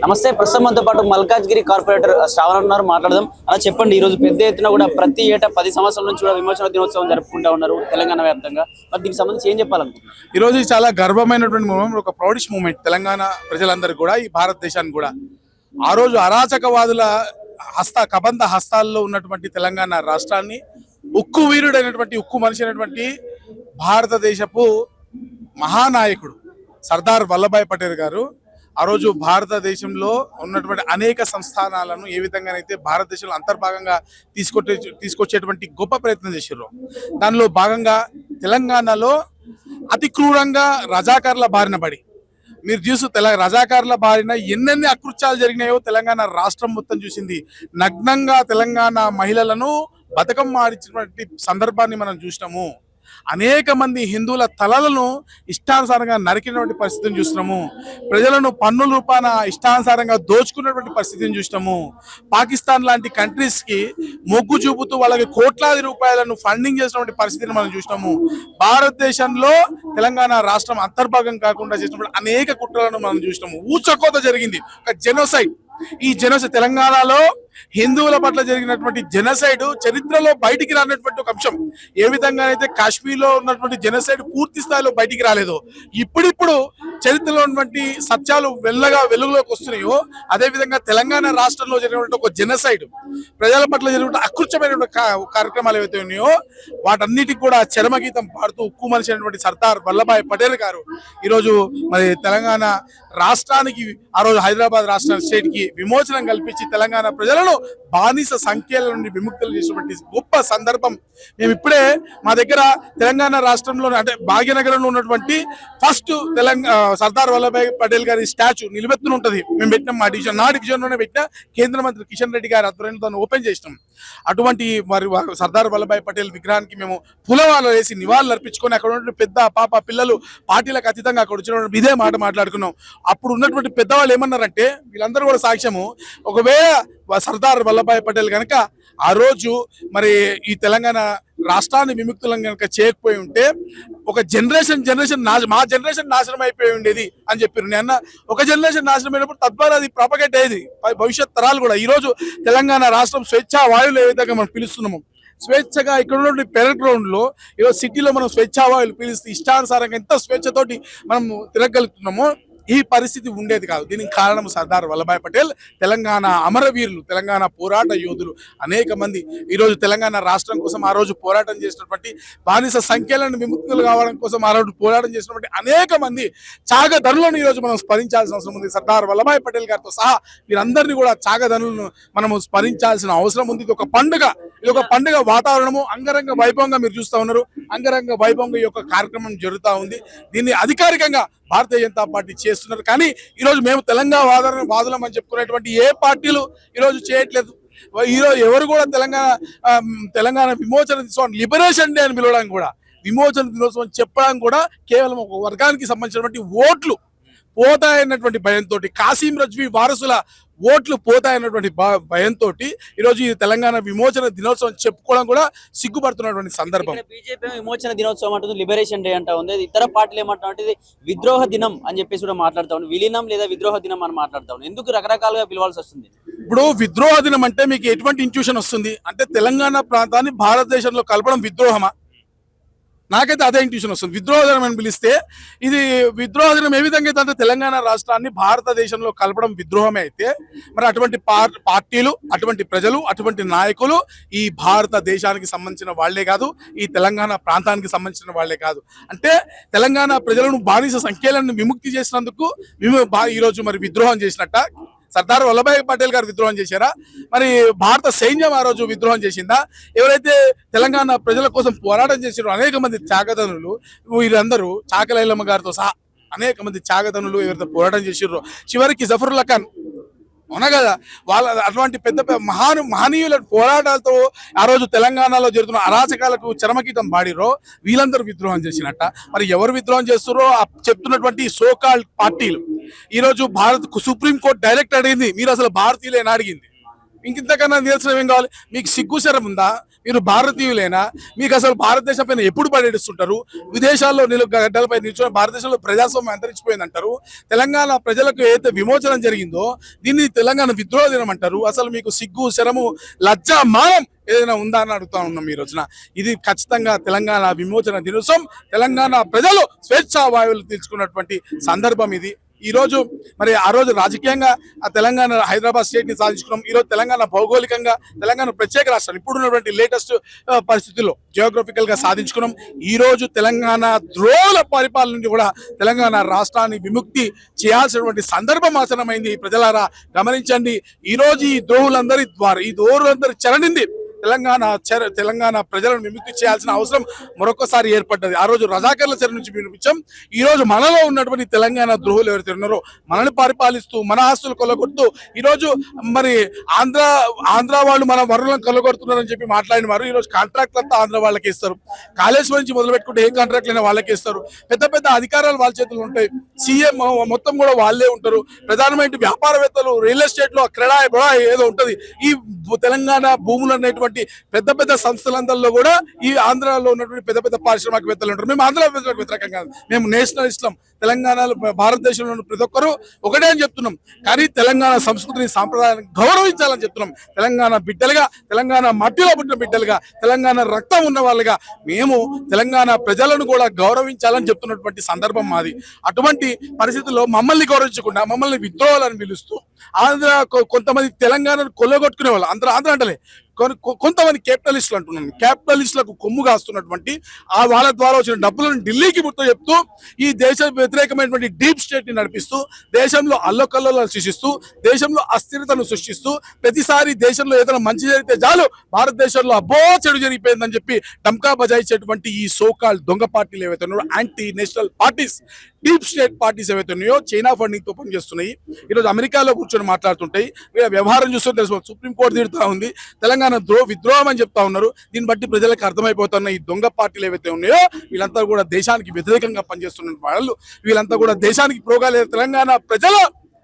నమస్తే. ప్రస్తుతం మనతో పాటు మల్కాజ్గిరి కార్పొరేటర్ శ్రావణ్ ఉన్నారు, మాట్లాడదాం. అలా చెప్పండి, ఈ రోజు పెద్ద ఎత్తున కూడా ప్రతి ఏటా 10 సంవత్సరాల నుంచి కూడా విమోచన దినోత్సవం జరుపుకుంటా ఉన్నారు తెలంగాణ వ్యాప్తంగా. మరి దీనికి సంబంధించి ఏం చెప్పాలనుకుంటున్నారు? ఈ రోజు చాలా గర్వమైనటువంటి మూమెంట్, ఒక ప్రౌడిష్ మూమెంట్ తెలంగాణ ప్రజలందరికీ కూడా, ఈ భారతదేశానికి కూడా. ఆ రోజు అరాచకవాదుల కబంధ హస్తాల్లో ఉన్నటువంటి తెలంగాణ రాష్ట్రాన్ని ఉక్కు వీరుడైనటువంటి, ఉక్కు మనిషి అయినటువంటి భారతదేశపు మహానాయకుడు సర్దార్ వల్లభాయ్ పటేల్ గారు ఆ రోజు భారతదేశంలో ఉన్నటువంటి అనేక సంస్థానాలను ఏ విధంగానైతే భారతదేశంలో అంతర్భాగంగా తీసుకొచ్చేటువంటి గొప్ప ప్రయత్నం చేశారు. దానిలో భాగంగా తెలంగాణలో అతి క్రూరంగా రజాకారుల బారిన పడి, మీరు చూసి రజాకారుల బారిన ఎన్నెన్ని అకృత్యాలు జరిగినాయో తెలంగాణ రాష్ట్రం మొత్తం చూసింది. నగ్నంగా తెలంగాణ మహిళలను బతుకమ్మ ఆడించినటువంటి సందర్భాన్ని మనం చూసినాము. అనేక మంది హిందువుల తలలను ఇష్టానుసారంగా నరికినటువంటి పరిస్థితిని చూస్తున్నాము. ప్రజలను పన్నుల రూపాన ఇష్టానుసారంగా దోచుకున్నటువంటి పరిస్థితిని చూసినాము. పాకిస్తాన్ లాంటి కంట్రీస్ కి మొగ్గు చూపుతూ వాళ్ళకి కోట్లాది రూపాయలను ఫండింగ్ చేసినటువంటి పరిస్థితిని మనం చూసినాము. భారతదేశంలో తెలంగాణ రాష్ట్రం అంతర్భాగం కాకుండా చేసినటువంటి అనేక కుట్రలను మనం చూసినాము. ఊచకోత జరిగింది, ఒక జెనోసైడ్. ఈ జెనోసైడ్ తెలంగాణలో హిందువుల పట్ల జరిగినటువంటి జెనోసైడ్ చరిత్రలో బయటికి రానటువంటి ఒక అంశం. ఏ విధంగా అయితే కాశ్మీర్లో ఉన్నటువంటి జెనోసైడ్ పూర్తి స్థాయిలో బయటికి రాలేదో, ఇప్పుడిప్పుడు చరిత్రలో ఉన్నటువంటి సత్యాలు వెలుగులోకి వస్తున్నాయో, అదేవిధంగా తెలంగాణ రాష్ట్రంలో జరిగినటువంటి ఒక జెనోసైడ్, ప్రజల పట్ల జరిగిన అకృత్యమైనటువంటి కార్యక్రమాలు ఏవైతే ఉన్నాయో వాటన్నిటికి కూడా చరమగీతం పాడుతూ ఉక్కు మనిషి అయినటువంటి సర్దార్ వల్లభాయ్ పటేల్ గారు ఈరోజు మరి తెలంగాణ రాష్ట్రానికి, ఆ రోజు హైదరాబాద్ రాష్ట్ర స్టేట్ కి విమోచనం కల్పించి తెలంగాణ ప్రజలను బానిస సంఖ్యల నుండి విముక్తులు చేసినటువంటి గొప్ప సందర్భం. మేము ఇప్పుడే మా దగ్గర తెలంగాణ రాష్ట్రంలో అంటే భాగ్యనగరంలో ఉన్నటువంటి ఫస్ట్ సర్దార్ వల్లభాయ్ పటేల్ గారి స్టాచ్యూ నిలువెత్తున ఉంటుంది. మేము పెట్టినాం, మా డివిజన్, నా డివిజన్ లోనే పెట్టిన కేంద్ర మంత్రి కిషన్ రెడ్డి గారి ఆధ్వర్యంలో దాన్ని ఓపెన్ చేసినాం. అటువంటి మరి సర్దార్ వల్లభాయ్ పటేల్ విగ్రహానికి మేము పూలమాలలు వేసి నివాళులు అర్పించుకొని అక్కడ ఉన్నటువంటి పెద్ద పాప పిల్లలు పార్టీలకు అతీతంగా అక్కడ వచ్చిన ఇదే మాట మాట్లాడుకున్నాం. అప్పుడు ఉన్నటువంటి పెద్దవాళ్ళు ఏమన్నారంటే, వీళ్ళందరూ కూడా సాక్ష్యము, ఒకవేళ సర్దార్ వల్లభాయ్ పటేల్ కనుక ఆ రోజు మరి ఈ తెలంగాణ రాష్ట్రాన్ని విముక్తులను కనుక చేయకపోయి ఉంటే ఒక జనరేషన్ మా జనరేషన్ నాశనం అయిపోయి ఉండేది అని చెప్పారు. నేను ఒక జనరేషన్ నాశనం అయినప్పుడు తద్వారా అది ప్రాపగేట్ అయ్యేది భవిష్యత్ తరాలు కూడా. ఈ రోజు తెలంగాణ రాష్ట్రం స్వేచ్ఛా వాయువులు ఏ విధంగా మనం పిలుస్తున్నాము, స్వేచ్ఛగా ఇక్కడ ఉన్నటువంటి పెరడ్ గ్రౌండ్ లో ఈరోజు సిటీలో మనం స్వేచ్ఛా వాయువులు పీలిస్తే ఇష్టానుసారంగా ఎంత స్వేచ్ఛతోటి మనం తిరగలుగుతున్నామో ఈ పరిస్థితి ఉండేది కాదు. దీనికి కారణం సర్దార్ వల్లభాయ్ పటేల్, తెలంగాణ అమరవీరులు, తెలంగాణ పోరాట యోధులు అనేక మంది ఈరోజు తెలంగాణ రాష్ట్రం కోసం ఆ రోజు పోరాటం చేసినటువంటి, బానిస సంఖ్యలను విముక్తులు కావడం కోసం ఆ రోజు పోరాటం చేసినటువంటి అనేక మంది త్యాగధనులను ఈరోజు మనం స్మరించాల్సిన అవసరం ఉంది. సర్దార్ వల్లభాయ్ పటేల్ గారితో సహా వీరందరినీ కూడా త్యాగధనులను మనము స్మరించాల్సిన అవసరం ఉంది. ఇది ఒక పండుగ వాతావరణము, అంగరంగ వైభవంగా మీరు చూస్తూ ఉన్నారు. అంగరంగ వైభవంగా ఈ యొక్క కార్యక్రమం జరుగుతూ ఉంది. దీన్ని అధికారికంగా భారతీయ జనతా పార్టీ చేస్తున్నారు. కానీ ఈరోజు మేము తెలంగాణ వాదులం అని చెప్పుకునేటువంటి ఏ పార్టీలు ఈరోజు చేయట్లేదు. ఈరోజు ఎవరు కూడా తెలంగాణ విమోచన దినోత్సవం, లిబరేషన్ డే అని పిలవడానికి కూడా, విమోచన దినోత్సవం చెప్పడానికి కూడా కేవలం ఒక వర్గానికి సంబంధించినటువంటి ఓట్లు పోతాయన్నటువంటి భయంతో, కాసిం రజ్వీ వారసుల ఓట్లు పోతాయన్నటువంటి భయంతో ఈరోజు ఈ తెలంగాణ విమోచన దినోత్సవం చెప్పుకోవడం కూడా సిగ్గుపడుతున్నటువంటి సందర్భం. బీజేపీ విమోచన దినోత్సవం అంటుంది, లిబరేషన్ డే అంటా ఉంది. ఇతర పార్టీలు ఏమంటారు, విద్రోహ దినం అని చెప్పేసి కూడా మాట్లాడుతా ఉంది. విలీనం లేదా విద్రోహ దినం అని మాట్లాడుతా ఉంది. ఎందుకు రకరకాలుగా పిలవాల్సి వస్తుంది? ఇప్పుడు విద్రోహ దినం అంటే మీకు ఎటువంటి ఇంట్యూషన్ వస్తుంది అంటే, తెలంగాణ ప్రాంతాన్ని భారతదేశంలో కలపడం విద్రోహమా? నాకైతే అదే ఇంట్యూషన్ వస్తుంది. విద్రోహ దినం అని పిలిస్తే ఇది విద్రోహ దినం ఏ విధంగా అయితే అంటే తెలంగాణ రాష్ట్రాన్ని భారతదేశంలో కలపడం విద్రోహమే అయితే, మరి అటువంటి పార్టీలు, అటువంటి ప్రజలు, అటువంటి నాయకులు ఈ భారతదేశానికి సంబంధించిన వాళ్లే కాదు, ఈ తెలంగాణ ప్రాంతానికి సంబంధించిన వాళ్లే కాదు. అంటే తెలంగాణ ప్రజలను బానిస సంఖ్యలను విముక్తి చేసినందుకు ఈరోజు మరి విద్రోహం చేసినట్ట. సర్దార్ వల్లభాయ్ పటేల్ గారు విద్రోహం చేశారా? మరి భారత సైన్యం ఆ రోజు విద్రోహం చేసిందా? ఎవరైతే తెలంగాణ ప్రజల కోసం పోరాటం చేశారో అనేక మంది త్యాగధనులు, వీరందరూ చాకలైలమ్మ గారితో సహా అనేక మంది త్యాగధనులు ఎవరైతే పోరాటం చేసిర్రో, చివరికి జఫరుల్లా ఖాన్, అవునా కదా, వాళ్ళ అటువంటి పెద్ద మహనీయుల పోరాటాలతో ఆ రోజు తెలంగాణలో జరుగుతున్న అరాచకాలకు చరమగీతం పాడిరో వీళ్ళందరూ విద్రోహం చేసినట్ట. మరి ఎవరు విద్రోహం చేస్తారో చెప్తున్నటువంటి సోకాల్డ్ పార్టీలు ఈరోజు సుప్రీంకోర్టు డైరెక్ట్ అడిగింది, మీరు అసలు భారతీయులేనా అడిగింది. ఇంకింతకన్నా నిదర్శనం ఏం కావాలి? మీకు సిగ్గుశరం ఉందా? మీరు భారతీయులేనా? మీకు అసలు భారతదేశం పైన ఎప్పుడు పర్యటిస్తుంటారు? విదేశాల్లో గడ్డలపై నిల్చొని భారతదేశంలో ప్రజాస్వామ్యం అంతరించిపోయిందంటారు. తెలంగాణ ప్రజలకు ఏదైతే విమోచనం జరిగిందో దీన్ని తెలంగాణ విద్రోహ దినం అంటారు. అసలు మీకు సిగ్గు, శరము, లజ్జ, మానం ఏదైనా ఉందా అని అడుగుతా ఉన్నాం ఈ రోజున. ఇది ఖచ్చితంగా తెలంగాణ విమోచన దినోత్సవం. తెలంగాణ ప్రజలు స్వేచ్ఛా వాయువులు తీర్చుకున్నటువంటి సందర్భం ఇది. ఈ రోజు మరి ఆ రోజు రాజకీయంగా ఆ తెలంగాణ హైదరాబాద్ స్టేట్ ని సాధించుకున్నాం. ఈ రోజు తెలంగాణ భౌగోళికంగా తెలంగాణ ప్రత్యేక రాష్ట్రం ఇప్పుడున్నటువంటి లేటెస్ట్ పరిస్థితుల్లో జియోగ్రఫికల్ గా సాధించుకున్నాం. ఈ రోజు తెలంగాణ ద్రోహుల పరిపాలన నుంచి కూడా తెలంగాణ రాష్ట్రాన్ని విముక్తి చేయాల్సినటువంటి సందర్భం ఆసనమైంది. ప్రజలారా గమనించండి. ఈ రోజు ఈ ద్రోహులందరి ద్వారా ఈ ద్రోహులందరి చరణింది తెలంగాణ ప్రజలను విముక్తి చేయాల్సిన అవసరం మరొకసారి ఏర్పడ్డది. ఆ రోజు రజాకర్ల చెర నుంచి వినిపించాం. ఈ రోజు మనలో ఉన్నటువంటి తెలంగాణ ద్రోహులు ఎవరైతే ఉన్నారో మనల్ని పరిపాలిస్తూ మన ఆస్తులు కొల్లగొడుతూ ఈ రోజు మరి ఆంధ్ర వాళ్ళు మన వరులను కొల్లగొడుతున్నారని చెప్పి మాట్లాడిన వారు ఈ రోజు కాంట్రాక్ట్ అంతా ఆంధ్ర వాళ్ళకి ఇస్తారు. కాళేశ్వరం నుంచి మొదలు పెట్టుకుంటే ఏ కాంట్రాక్ట్ అయినా వాళ్ళకి ఇస్తారు. పెద్ద పెద్ద అధికారాలు వాళ్ళ చేతులు ఉంటాయి. సీఎం మొత్తం కూడా వాళ్ళే ఉంటారు. ప్రధానమైన వ్యాపారవేత్తలు, రియల్ ఎస్టేట్ లో క్రెడా ఏదో ఉంటది. ఈ తెలంగాణ భూములు అనేటువంటి పెద్ద పెద్ద సంస్థలందరిలో కూడా ఈ ఆంధ్రాలో ఉన్నటువంటి పెద్ద పెద్ద పారిశ్రామికవేత్తలు ఉంటారు. మేము ఆంధ్ర వ్యతిరేకం కాదు, మేము నేషనలిస్టులం. తెలంగాణలో భారతదేశంలో ఉన్న ప్రతి ఒక్కరూ ఒకటే అని చెప్తున్నాం. కానీ తెలంగాణ సంస్కృతిని, సాంప్రదాయాన్ని గౌరవించాలని చెప్తున్నాం. తెలంగాణ బిడ్డలుగా, తెలంగాణ మట్టిలో పుట్టిన బిడ్డలుగా, తెలంగాణ రక్తం ఉన్న వాళ్ళుగా మేము తెలంగాణ ప్రజలను కూడా గౌరవించాలని చెప్తున్నటువంటి సందర్భం మాది. అటువంటి పరిస్థితుల్లో మమ్మల్ని గౌరవించకుండా మమ్మల్ని విద్రోహాలని పిలుస్తూ కొంతమంది తెలంగాణను కొల్లగొట్టుకునే వాళ్ళు ఆంధ్ర అంటలే కొంతమంది క్యాపిటలిస్టులు అంటున్నాను. క్యాపిటలిస్టులకు కొమ్ము కాస్తున్నటువంటి ఆ వాళ్ళ ద్వారా వచ్చిన డబ్బులను ఢిల్లీకి ముట్ట చెప్తూ ఈ దేశ వ్యతిరేకమైనటువంటి డీప్ స్టేట్ ని నడిపిస్తూ దేశంలో అల్లకల్లోలను సృష్టిస్తూ దేశంలో అస్థిరతను సృష్టిస్తూ ప్రతిసారి దేశంలో ఏదైనా మంచి జరిగితే చాలు భారతదేశంలో అబ్బో చెడు జరిగిపోయిందని చెప్పి టంకా బజాయించేటువంటి ఈ సోకాల్ దొంగ పార్టీలు ఏవైతే ఉన్నాయో, anti national parties, deep state parties ఏవైతే ఉన్నాయో చైనా ఫండింగ్ తో పనిచేస్తున్నాయి. ఈరోజు అమెరికాలో కూర్చొని మాట్లాడుతుంటాయి. వీళ్ళ వ్యవహారం చూస్తే తెలుసు. సుప్రీంకోర్టు తిడుతూ ఉంది. తెలంగాణ విద్రోహం అని చెప్తా ఉన్నారు. దీన్ని బట్టి ప్రజలకు అర్థమైపోతున్న ఈ దొంగ పార్టీలు ఏవైతే ఉన్నాయో వీళ్ళంతా కూడా దేశానికి వ్యతిరేకంగా పనిచేస్తున్న వాళ్ళు. వీళ్ళంతా కూడా దేశానికి ప్రోగాలే తెలంగాణ ప్రజల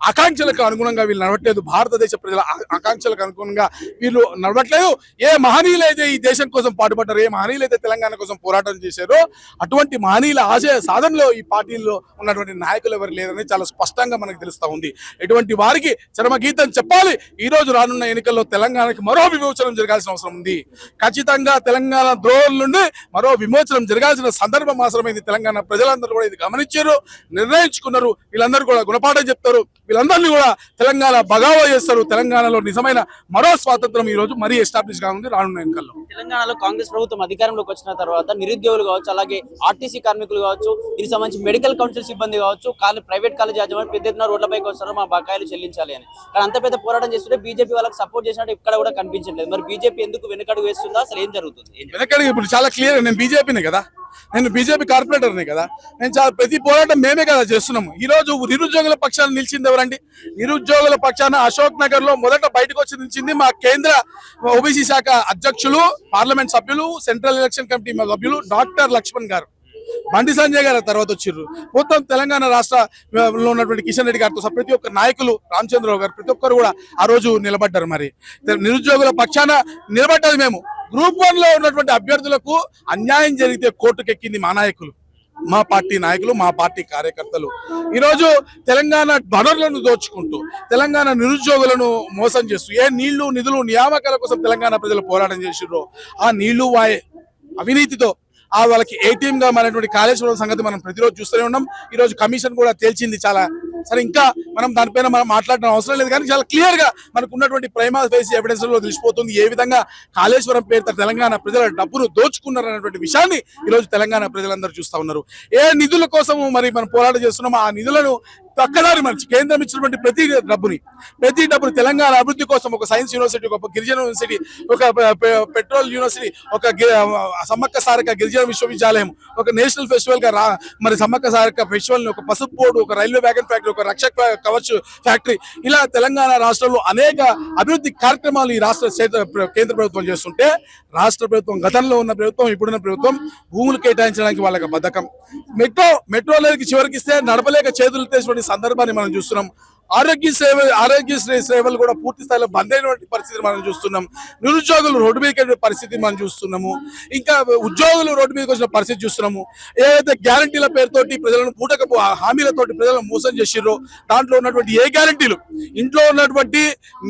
ఆకాంక్షలకు అనుగుణంగా వీళ్ళు నడవట్లేదు. భారతదేశ ప్రజల ఆకాంక్షలకు అనుగుణంగా వీళ్ళు నడవట్లేదు. ఏ మహనీయులైతే ఈ దేశం కోసం పాటుపడ్డారో, ఏ మహనీయులైతే తెలంగాణ కోసం పోరాటం చేశారో అటువంటి మహనీయుల ఆశయ సాధనలో ఈ పార్టీల్లో ఉన్నటువంటి నాయకులు ఎవరు లేరని చాలా స్పష్టంగా మనకు తెలుస్తా ఉంది. ఇటువంటి వారికి చరమగీతం చెప్పాలి. ఈ రోజు రానున్న ఎన్నికల్లో తెలంగాణకి మరో విమోచనం జరగాల్సిన అవసరం ఉంది. ఖచ్చితంగా తెలంగాణ ద్రోహుల నుండి మరో విమోచనం జరగాల్సిన సందర్భం అవసరమైంది. తెలంగాణ ప్రజలందరూ కూడా ఇది గమనించారు, నిర్ణయించుకున్నారు. వీళ్ళందరూ కూడా గుణపాఠం చెప్తారు. వీళ్ళందరినీ కూడా తెలంగాణ బగావా చేస్తారు. తెలంగాణలో నిజమైన మరో స్వాతంత్రం ఈ రోజు మరీ ఎస్టాబ్లిష్ గా ఉంది రానున్న ఎన్నికల్లో. తెలంగాణలో కాంగ్రెస్ ప్రభుత్వం అధికారంలోకి వచ్చిన తర్వాత నిరుద్యోగులు కావచ్చు, అలాగే ఆర్టీసీ కార్మికులు కావచ్చు, దీనికి సంబంధించి మెడికల్ కౌన్సిల్ సిబ్బంది కావచ్చు, ప్రైవేట్ కాలేజ్ యాజమాన్యం పెద్ద ఎత్తున రోడ్లపైకి వస్తున్నారు, మా బకాయిలు చెల్లించాలి అని. కానీ అంత పెద్ద పోరాటం చేస్తుంటే బీజేపీ వాళ్ళకి సపోర్ట్ చేసినట్టు ఇక్కడ కూడా కనిపించట్లేదు. మరి బీజేపీ ఎందుకు వెనకడుగు వేస్తుందా? అసలు ఏం జరుగుతుంది? వెనకడుగు ఇప్పుడు చాలా క్లియర్. నేను బీజేపీనే కదా, నేను బీజేపీ కార్పొరేటర్నే కదా. నేను చాలా ప్రతి పోరాటం మేమే కదా చేస్తున్నాము. ఈ రోజు నిరుద్యోగుల పక్షాన నిలిచింది ఎవరండి? నిరుద్యోగుల పక్షాన అశోక్ నగర్ లో మొదట బయటకు వచ్చి నిలిచింది మా కేంద్ర ఓబీసీ శాఖ అధ్యక్షులు, పార్లమెంట్ సభ్యులు, సెంట్రల్ ఎలక్షన్ కమిటీ సభ్యులు డాక్టర్ లక్ష్మణ్ గారు. బండి సంజయ్ గారు తర్వాత వచ్చిర్రు. మొత్తం తెలంగాణ రాష్ట్రంలో ఉన్నటువంటి కిషన్ రెడ్డి గారితో ప్రతి ఒక్క నాయకులు, రామచంద్రరావు గారు, ప్రతి ఒక్కరు కూడా ఆ రోజు నిలబడ్డారు. మరి నిరుద్యోగుల పక్షాన నిలబడ్డది మేము. గ్రూప్ 1 లో ఉన్నటువంటి అభ్యర్థులకు అన్యాయం జరిగితే కోర్టుకెక్కింది మా నాయకులు, మా పార్టీ నాయకులు, మా పార్టీ కార్యకర్తలు. ఈరోజు తెలంగాణ వనరులను దోచుకుంటూ తెలంగాణ నిరుద్యోగులను మోసం చేస్తూ ఏ నీళ్లు, నిధులు, నియామకాల కోసం తెలంగాణ ప్రజలు పోరాటం చేసిర్రో ఆ నీళ్లు వాయే అవినీతితో వాళ్ళకి ఏటీఎం గా మారినటువంటి కాళేశ్వరం సంగతి మనం ప్రతిరోజు చూస్తూనే ఉన్నాం. ఈ రోజు కమిషన్ కూడా తేల్చింది. చాలా సరే, ఇంకా మనం దానిపైన మనం మాట్లాడడం అవసరం లేదు. కానీ చాలా క్లియర్ గా మనకు ఉన్నటువంటి ప్రైమా ఫేసి ఎవిడెన్స్ లో తెలిసిపోతుంది ఏ విధంగా కాళేశ్వరం పేరుతో తెలంగాణ ప్రజల డబ్బును దోచుకున్నారు అనేటువంటి విషయాన్ని ఈ రోజు తెలంగాణ ప్రజలందరూ చూస్తా ఉన్నారు. ఏ నిధుల కోసము మరి మనం పోరాటం చేస్తున్నామో ఆ నిధులను పక్కదారి మనిషి కేంద్రం ఇచ్చినటువంటి ప్రతి డబ్బుని తెలంగాణ అభివృద్ధి కోసం ఒక సైన్స్ యూనివర్సిటీ, ఒక గిరిజన యూనివర్సిటీ, ఒక పెట్రోల్ యూనివర్సిటీ, ఒక సమ్మక్క సారక గిరిజన విశ్వవిద్యాలయం, ఒక నేషనల్ ఫెస్టివల్ గా మరి సమ్మక్క సారక ఫెస్టివల్ ని, ఒక పసుపు బోర్డు, ఒక రైల్వే వ్యాగన్ ఫ్యాక్టరీ, ఒక రక్షక కవచ్ ఫ్యాక్టరీ, ఇలా తెలంగాణ రాష్ట్రంలో అనేక అభివృద్ధి కార్యక్రమాలు ఈ రాష్ట్ర కేంద్ర ప్రభుత్వం చేస్తుంటే రాష్ట్ర ప్రభుత్వం, గతంలో ఉన్న ప్రభుత్వం, ఇప్పుడున్న ప్రభుత్వం భూములు కేటాయించడానికి వాళ్ళకి బద్ధకం. మెట్రోలకి చివరికి ఇస్తే నడపలేక చేతులు తెచ్చినటువంటి సందర్భాన్ని మనం చూస్తున్నాం. ఆరోగ్యశ్రీ సేవలు కూడా పూర్తి స్థాయిలో బంద్ అయినటువంటి పరిస్థితి మనం చూస్తున్నాం. నిరుద్యోగులు రోడ్డు మీదకి వెళ్ళే పరిస్థితి మనం చూస్తున్నాము. ఇంకా ఉద్యోగులు రోడ్డు మీదకి వచ్చిన పరిస్థితి చూస్తున్నాము. ఏదైతే గ్యారంటీల పేరుతోటి ప్రజలను పూటకపు హామీలతోటి ప్రజలను మోసం చేసిర్రో దాంట్లో ఉన్నటువంటి ఏ గ్యారంటీలు ఇంట్లో ఉన్నటువంటి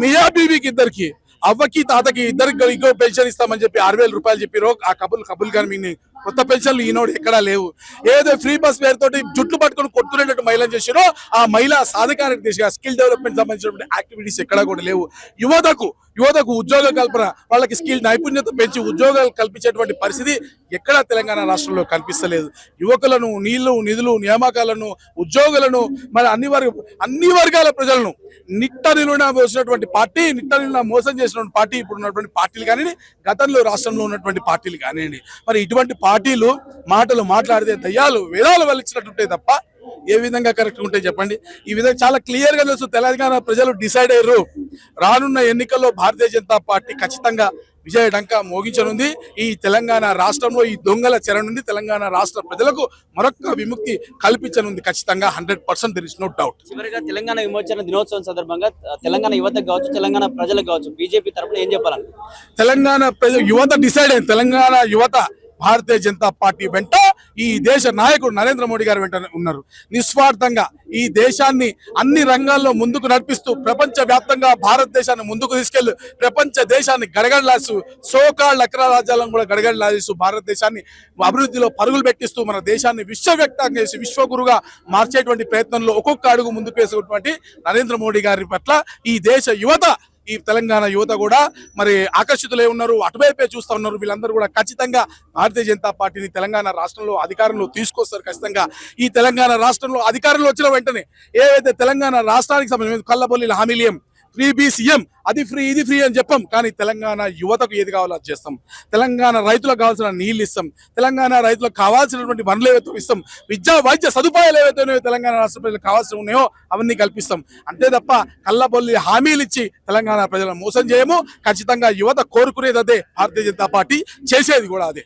మియా బీబీకి ఇద్దరికి అవ్వకి తాతకి ఇద్దరికి ఇంకో పెన్షన్ ఇస్తామని చెప్పి 6,000 రూపాయలు చెప్పిరో ఆ కబుల్ కానీ మీ కొత్త పెన్షన్లు ఈనాడు ఎక్కడా లేవు. ఏదో ఫ్రీ బస్ పేరుతోటి జుట్లు పట్టుకొని కొట్టుకునేటట్టు మహిళలు చేసారో ఆ మహిళా సాధికారిక దిశగా స్కిల్ డెవలప్మెంట్ సంబంధించినటువంటి యాక్టివిటీస్ ఎక్కడా కూడా లేవు. యువతకు ఉద్యోగ కల్పన, వాళ్ళకి స్కిల్ నైపుణ్యత పెంచి ఉద్యోగాలు కల్పించేటువంటి పరిస్థితి ఎక్కడా తెలంగాణ రాష్ట్రంలో కనిపిస్తలేదు. యువకులను నిధులు నియామకాలను ఉద్యోగులను మరి అన్ని వర్గాల ప్రజలను నిట్ట నిలువున వచ్చినటువంటి పార్టీ, నిట్ట నిలువున మోసం చేసినటువంటి పార్టీ ఇప్పుడు ఉన్నటువంటి పార్టీలు కానివ్వండి, గతంలో రాష్ట్రంలో ఉన్నటువంటి పార్టీలు కానివ్వండి. మరి ఇటువంటి పార్టీలు మాటలు మాట్లాడితే దయ్యాలు వేదాలు వలిచ్చినట్టుంటే తప్ప ఏ విధంగా కరెక్ట్ ఉంటాయి చెప్పండి. ఈ విధంగా చాలా క్లియర్ గా తెలుసు తెలంగాణ ప్రజలు డిసైడ్ అయ్యారు. రానున్న ఎన్నికల్లో భారతీయ జనతా పార్టీ ఖచ్చితంగా విజయ డంకా మోగించనుంది. ఈ తెలంగాణ రాష్ట్రంలో ఈ దొంగల చెర నుండి తెలంగాణ రాష్ట్ర ప్రజలకు మరొక విముక్తి కల్పించనుంది ఖచ్చితంగా. 100% there is no doubt. చివరిగా తెలంగాణ విమోచన దినోత్సవం సందర్భంగా తెలంగాణ యువతకు కావచ్చు, తెలంగాణ ప్రజలకు కావచ్చు, బీజేపీ తరఫున ఏం చెప్పాలంటే తెలంగాణ యువత డిసైడ్ అయింది. తెలంగాణ యువత భారతీయ జనతా పార్టీ వెంట, ఈ దేశ నాయకుడు నరేంద్ర మోడీ గారు వెంట ఉన్నారు. నిస్వార్థంగా ఈ దేశాన్ని అన్ని రంగాల్లో ముందుకు నడిపిస్తూ ప్రపంచ వ్యాప్తంగా భారతదేశాన్ని ముందుకు తీసుకెళ్లి ప్రపంచ దేశాన్ని గడగడలాస్తూ సోకాళ్ళ అగ్రరాజ్యాలను కూడా గడగడలాడిస్తూ భారతదేశాన్ని అభివృద్ధిలో పరుగులు పెట్టిస్తూ మన దేశాన్ని విశ్వవ్యాప్తంగా చేసి విశ్వగురుగా మార్చేటువంటి ప్రయత్నంలో ఒక్కొక్క అడుగు ముందుకు వేసేటువంటి నరేంద్ర మోడీ గారి పట్ల ఈ దేశ యువత, ఈ తెలంగాణ యువత కూడా మరి ఆకర్షితులై ఉన్నారు. అటువైపే చూస్తా ఉన్నారు. వీళ్ళందరూ కూడా ఖచ్చితంగా భారతీయ జనతా పార్టీని తెలంగాణ రాష్ట్రంలో అధికారంలో తీసుకొస్తారు. ఖచ్చితంగా ఈ తెలంగాణ రాష్ట్రంలో అధికారంలో వచ్చిన వెంటనే ఏవైతే తెలంగాణ రాష్ట్రానికి సంబంధించిన కల్లబొల్లి హామీలియం, ఫ్రీ BCM, అది ఫ్రీ ఇది ఫ్రీ అని చెప్పాం. కానీ తెలంగాణ యువతకు ఏది కావాలో అది చేస్తాం. తెలంగాణ రైతులకు కావాల్సిన నీళ్ళు ఇస్తాం. తెలంగాణ రైతులకు కావాల్సినటువంటి వనరులు ఏవైతే ఇస్తాం. విద్యా వైద్య సదుపాయాలు ఏవైతే ఉన్నాయో తెలంగాణ రాష్ట్ర ప్రజలకు కావాల్సి ఉన్నాయో అవన్నీ కల్పిస్తాం. అంతే తప్ప కళ్ళబొల్లి హామీలు ఇచ్చి తెలంగాణ ప్రజలను మోసం చేయము. ఖచ్చితంగా యువత కోరుకునేది అదే, భారతీయ జనతా పార్టీ చేసేది కూడా అదే.